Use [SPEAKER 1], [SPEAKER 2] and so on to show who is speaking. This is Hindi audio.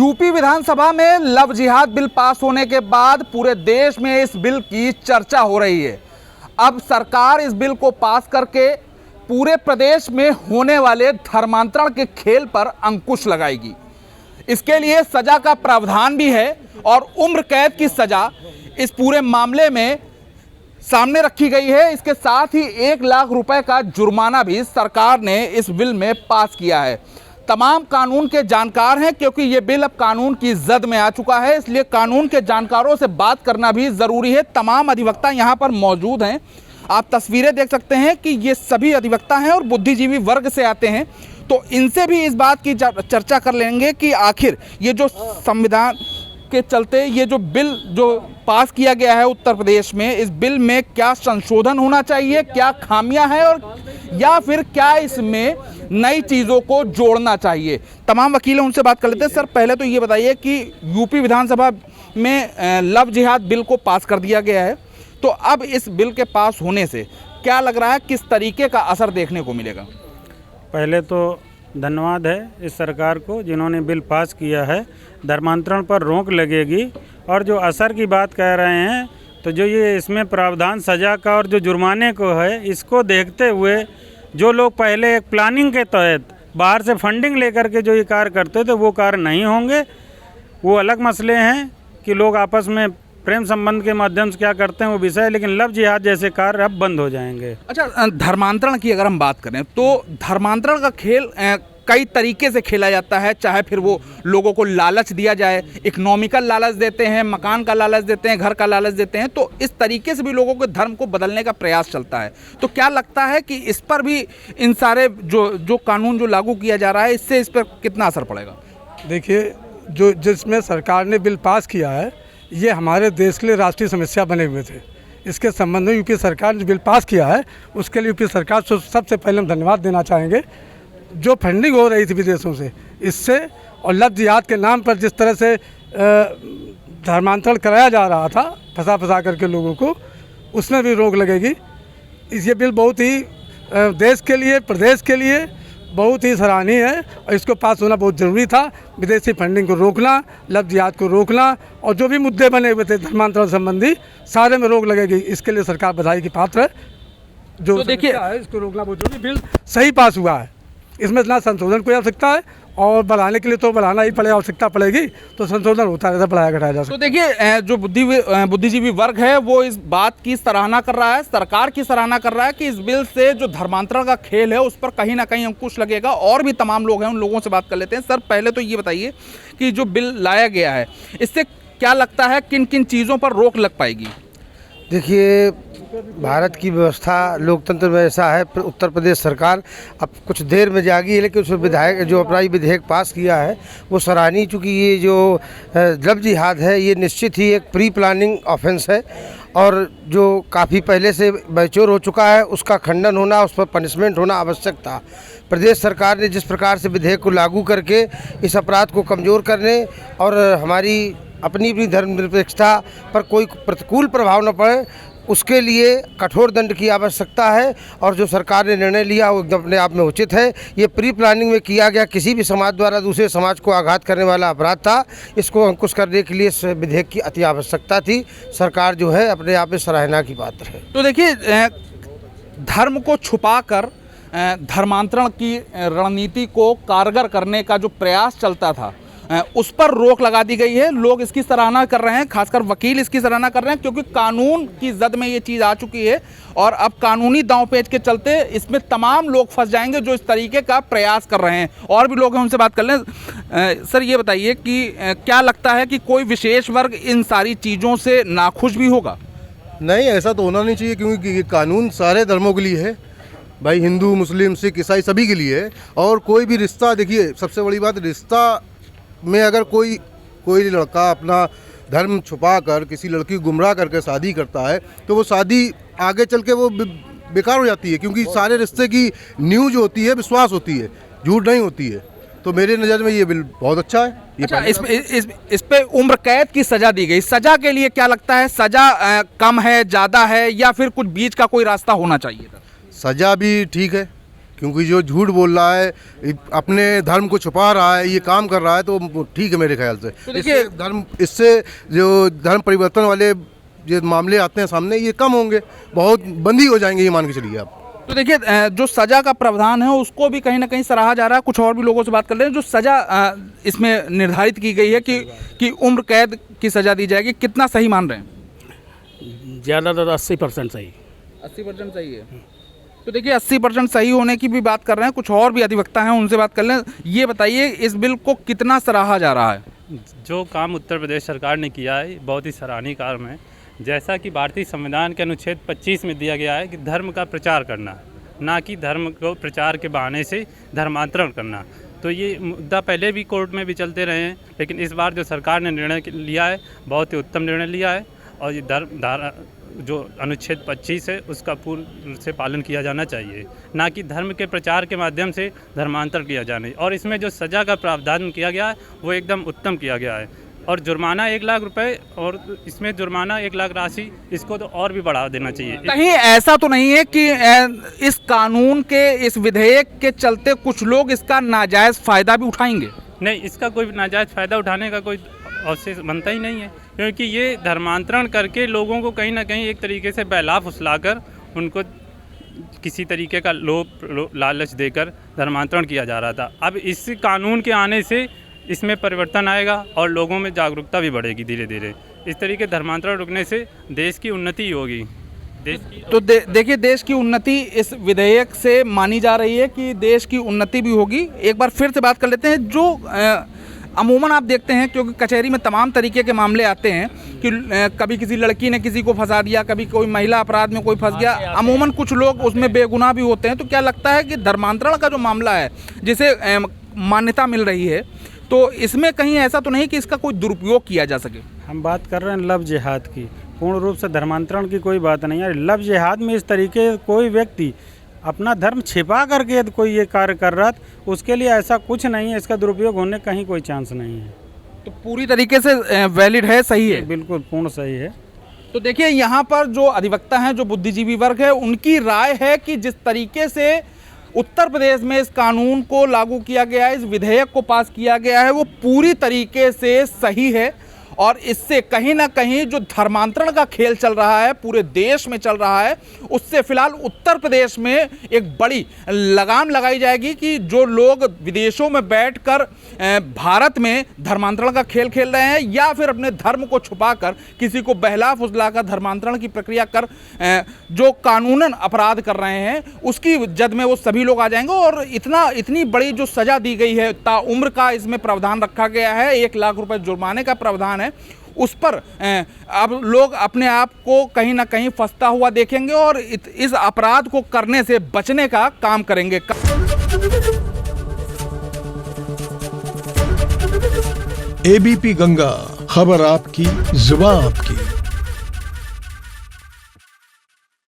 [SPEAKER 1] यूपी विधानसभा में लव जिहाद बिल पास होने के बाद पूरे देश में इस बिल की चर्चा हो रही है। अब सरकार इस बिल को पास करके पूरे प्रदेश में होने वाले धर्मांतरण के खेल पर अंकुश लगाएगी। इसके लिए सजा का प्रावधान भी है और उम्र कैद की सजा इस पूरे मामले में सामने रखी गई है। इसके साथ ही 1 लाख रुपए का जुर्माना भी सरकार ने इस बिल में पास किया है। तमाम कानून के जानकार हैं क्योंकि ये बिल अब कानून की जद में आ चुका है, इसलिए कानून के जानकारों से बात करना भी ज़रूरी है। तमाम अधिवक्ता यहाँ पर मौजूद हैं। आप तस्वीरें देख सकते हैं कि ये सभी अधिवक्ता हैं और बुद्धिजीवी वर्ग से आते हैं, तो इनसे भी इस बात की चर्चा कर लेंगे कि आखिर ये जो संविधान के चलते ये जो बिल जो पास किया गया है उत्तर प्रदेश में, इस बिल में क्या संशोधन होना चाहिए, क्या खामियां हैं और या फिर क्या इसमें नई चीज़ों को जोड़ना चाहिए। तमाम वकील हैं, उनसे बात कर लेते हैं। सर, पहले तो ये बताइए कि यूपी विधानसभा में लव जिहाद बिल को पास कर दिया गया है, तो अब इस बिल के पास होने से क्या लग रहा है, किस तरीके का असर देखने को मिलेगा?
[SPEAKER 2] पहले तो धन्यवाद है इस सरकार को जिन्होंने बिल पास किया है। धर्मांतरण पर रोक लगेगी और जो असर की बात कह रहे हैं, तो जो ये इसमें प्रावधान सज़ा का और जो जुर्माने को है, इसको देखते हुए जो लोग पहले एक प्लानिंग के तहत बाहर से फंडिंग लेकर के जो ये कार्य करते थे वो कार्य नहीं होंगे। वो अलग मसले हैं कि लोग आपस में प्रेम संबंध के माध्यम से क्या करते हैं वो विषय है, लेकिन लव जिहाद जैसे कार्य अब बंद हो जाएंगे।
[SPEAKER 1] अच्छा, धर्मांतरण की अगर हम बात करें तो धर्मांतरण का खेल कई तरीके से खेला जाता है, चाहे फिर वो लोगों को लालच दिया जाए, इकोनॉमिकल लालच देते हैं, मकान का लालच देते हैं, घर का लालच देते हैं, तो इस तरीके से भी लोगों के धर्म को बदलने का प्रयास चलता है। तो क्या लगता है कि इस पर भी इन सारे जो कानून जो लागू किया जा रहा है, इससे इस पर कितना असर पड़ेगा?
[SPEAKER 3] देखिए, जो जिसमें सरकार ने बिल पास किया है, ये हमारे देश के लिए राष्ट्रीय समस्या बने हुए थे। इसके संबंध में यूपी सरकार ने जो बिल पास किया है उसके लिए यूपी सरकार को सबसे पहले हम धन्यवाद देना चाहेंगे। जो फंडिंग हो रही थी विदेशों से, इससे और लव जिहाद के नाम पर जिस तरह से धर्मांतरण कराया जा रहा था फंसा करके लोगों को, उसमें भी रोक लगेगी। ये बिल बहुत ही देश के लिए, प्रदेश के लिए बहुत ही सराहनीय है और इसको पास होना बहुत ज़रूरी था। विदेशी फंडिंग को रोकना, लव जिहाद को रोकना और जो भी मुद्दे बने हुए थे धर्मांतरण संबंधी, सारे में रोक लगेगी। इसके लिए सरकार बधाई की पात्र है। जो
[SPEAKER 1] तो देखिए,
[SPEAKER 3] इसको रोकना बहुत जरूरी। बिल सही पास हुआ है, इसमें इतना संशोधन की आवश्यकता है और बढ़ाने के लिए तो बढ़ाना ही पड़ेगा, आवश्यकता पड़ेगी तो संशोधन होता रहता, बढ़ाया घटाया जा सकता।
[SPEAKER 1] तो देखिए, जो बुद्धिजीवी वर्ग है वो इस बात की सराहना कर रहा है, सरकार की सराहना कर रहा है कि इस बिल से जो धर्मांतरण का खेल है उस पर कहीं ना कहीं अंकुश लगेगा। और भी तमाम लोग हैं, उन लोगों से बात कर लेते हैं। सर, पहले तो ये बताइए कि जो बिल लाया गया है, इससे क्या लगता है किन किन चीज़ों पर रोक लग पाएगी?
[SPEAKER 4] देखिए, भारत की व्यवस्था लोकतंत्र में ऐसा है, उत्तर प्रदेश सरकार अब कुछ देर में जागी है, लेकिन उस विधायक जो अपना विधेयक पास किया है वो सराहनीय। चूँकि ये जो लव जिहाद है ये निश्चित ही एक प्री प्लानिंग ऑफेंस है और जो काफ़ी पहले से मैच्योर हो चुका है, उसका खंडन होना, उस पर पनिशमेंट होना आवश्यक था। प्रदेश सरकार ने जिस प्रकार से विधेयक को लागू करके इस अपराध को कमज़ोर करने और हमारी अपनी धर्मनिरपेक्षता पर कोई प्रतिकूल प्रभाव न पड़े, उसके लिए कठोर दंड की आवश्यकता है। और जो सरकार ने निर्णय लिया वो एकदम अपने आप में उचित है। ये प्री प्लानिंग में किया गया किसी भी समाज द्वारा दूसरे समाज को आघात करने वाला अपराध था। इसको अंकुश करने के लिए इस विधेयक की अति आवश्यकता थी। सरकार जो है अपने आप में सराहना की पात्र है।
[SPEAKER 1] तो देखिए, धर्म को छुपाकर धर्मांतरण की रणनीति को कारगर करने का जो प्रयास चलता था, उस पर रोक लगा दी गई है। लोग इसकी सराहना कर रहे हैं, खासकर वकील इसकी सराहना कर रहे हैं, क्योंकि कानून की जद में ये चीज़ आ चुकी है और अब कानूनी दांव पेच के चलते इसमें तमाम लोग फंस जाएंगे जो इस तरीके का प्रयास कर रहे हैं। और भी लोग हैं, उनसे बात कर लें। सर, ये बताइए कि क्या लगता है कि कोई विशेष वर्ग इन सारी चीज़ों से नाखुश भी होगा?
[SPEAKER 5] नहीं, ऐसा तो होना नहीं चाहिए, क्योंकि कानून सारे धर्मों के लिए है भाई, हिंदू, मुस्लिम, सिख, ईसाई सभी के लिए है। और कोई भी रिश्ता, देखिए सबसे बड़ी बात, रिश्ता में अगर कोई लड़का अपना धर्म छुपा कर किसी लड़की को गुमराह करके शादी करता है तो वो शादी आगे चल के वो बेकार हो जाती है, क्योंकि सारे रिश्ते की नींव जो होती है विश्वास होती है, झूठ नहीं होती है। तो मेरे नज़र में ये बिल बहुत अच्छा है।
[SPEAKER 1] अच्छा, इस पे उम्र कैद की सज़ा दी गई। सज़ा के लिए क्या लगता है, सज़ा कम है, ज़्यादा है, या फिर कुछ बीच का कोई रास्ता होना चाहिए था?
[SPEAKER 5] सज़ा भी ठीक है, क्योंकि जो झूठ बोल रहा है, अपने धर्म को छुपा रहा है, ये काम कर रहा है, तो ठीक है मेरे ख्याल से।
[SPEAKER 1] तो देखिए
[SPEAKER 5] इससे जो धर्म परिवर्तन वाले जो मामले आते हैं सामने, ये कम होंगे, बहुत बंदी हो जाएंगे, ये मान के चलिए आप।
[SPEAKER 1] तो देखिए जो सजा का प्रावधान है उसको भी कहीं ना कहीं सराहा जा रहा है। कुछ और भी लोगों से बात कर रहे हैं। जो सजा इसमें निर्धारित की गई है कि उम्र कैद की सजा दी जाएगी, कितना सही मान रहे हैं?
[SPEAKER 6] ज़्यादातर 80% सही।
[SPEAKER 1] 80% सही है। तो देखिए 80% सही होने की भी बात कर रहे हैं। कुछ और भी अधिवक्ता हैं, उनसे बात कर लें। ये बताइए इस बिल को कितना सराहा जा रहा है?
[SPEAKER 7] जो काम उत्तर प्रदेश सरकार ने किया है बहुत ही सराहनीय काम है। जैसा कि भारतीय संविधान के अनुच्छेद 25 में दिया गया है कि धर्म का प्रचार करना, ना कि धर्म को प्रचार के बहाने से धर्मांतरण करना। तो ये मुद्दा पहले भी कोर्ट में भी चलते रहे हैं, लेकिन इस बार जो सरकार ने निर्णय लिया है बहुत ही उत्तम निर्णय लिया है। और ये जो अनुच्छेद 25 है उसका पूर्ण से पालन किया जाना चाहिए, ना कि धर्म के प्रचार के माध्यम से धर्मांतर किया जाने। और इसमें जो सज़ा का प्रावधान किया गया है वो एकदम उत्तम किया गया है। और जुर्माना 1 लाख रुपए, और इसमें जुर्माना 1 लाख राशि, इसको तो और भी बढ़ा देना चाहिए।
[SPEAKER 1] कहीं ऐसा तो नहीं है कि इस कानून के, इस विधेयक के चलते कुछ लोग इसका नाजायज़ फ़ायदा भी उठाएंगे?
[SPEAKER 7] नहीं, इसका कोई नाजायज़ फ़ायदा उठाने का कोई अवसर बनता ही नहीं है, क्योंकि ये धर्मांतरण करके लोगों को कहीं ना कहीं एक तरीके से बहला फुसलाकर उनको किसी तरीके का लोभ लालच देकर धर्मांतरण किया जा रहा था। अब इस कानून के आने से इसमें परिवर्तन आएगा और लोगों में जागरूकता भी बढ़ेगी धीरे धीरे। इस तरीके धर्मांतरण रुकने से देश की उन्नति होगी।
[SPEAKER 1] तो देखिए देश की उन्नति इस विधेयक से मानी जा रही है कि देश की उन्नति भी होगी। एक बार फिर से बात कर लेते हैं। जो अमूमन आप देखते हैं, क्योंकि कचहरी में तमाम तरीके के मामले आते हैं कि कभी किसी लड़की ने किसी को फंसा दिया, कभी कोई महिला अपराध में कोई फंस गया, अमूमन कुछ लोग उसमें बेगुनाह भी होते हैं। तो क्या लगता है कि धर्मांतरण का जो मामला है जिसे मान्यता मिल रही है, तो इसमें कहीं ऐसा तो नहीं कि इसका कोई दुरुपयोग किया जा सके?
[SPEAKER 2] हम बात कर रहे हैं लव जिहाद की, पूर्ण रूप से धर्मांतरण की कोई बात नहीं है। लव जिहाद में इस तरीके कोई व्यक्ति अपना धर्म छिपा करके यदि कोई ये कार्य कर रहा है, उसके लिए ऐसा कुछ नहीं है, इसका दुरुपयोग होने कहीं कोई चांस नहीं है।
[SPEAKER 1] तो पूरी तरीके से वैलिड है, सही है?
[SPEAKER 2] बिल्कुल पूर्ण सही है।
[SPEAKER 1] तो देखिए यहाँ पर जो अधिवक्ता हैं, जो बुद्धिजीवी वर्ग है, उनकी राय है कि जिस तरीके से उत्तर प्रदेश में इस कानून को लागू किया गया है, इस विधेयक को पास किया गया है, वो पूरी तरीके से सही है। और इससे कहीं ना कहीं जो धर्मांतरण का खेल चल रहा है, पूरे देश में चल रहा है, उससे फिलहाल उत्तर प्रदेश में एक बड़ी लगाम लगाई जाएगी कि जो लोग विदेशों में बैठकर भारत में धर्मांतरण का खेल खेल रहे हैं या फिर अपने धर्म को छुपाकर किसी को बहला फुसलाकर धर्मांतरण की प्रक्रिया कर जो कानूनन अपराध कर रहे हैं, उसकी जद में वो सभी लोग आ जाएंगे। और इतनी बड़ी जो सज़ा दी गई है, ताउम्र का इसमें प्रावधान रखा गया है, 1 लाख रुपए जुर्माने का प्रावधान है, उस पर अब लोग अपने आप को कहीं ना कहीं फंसता हुआ देखेंगे और इस अपराध को करने से बचने का काम करेंगे।
[SPEAKER 8] एबीपी गंगा, खबर आपकी, जुबान आपकी।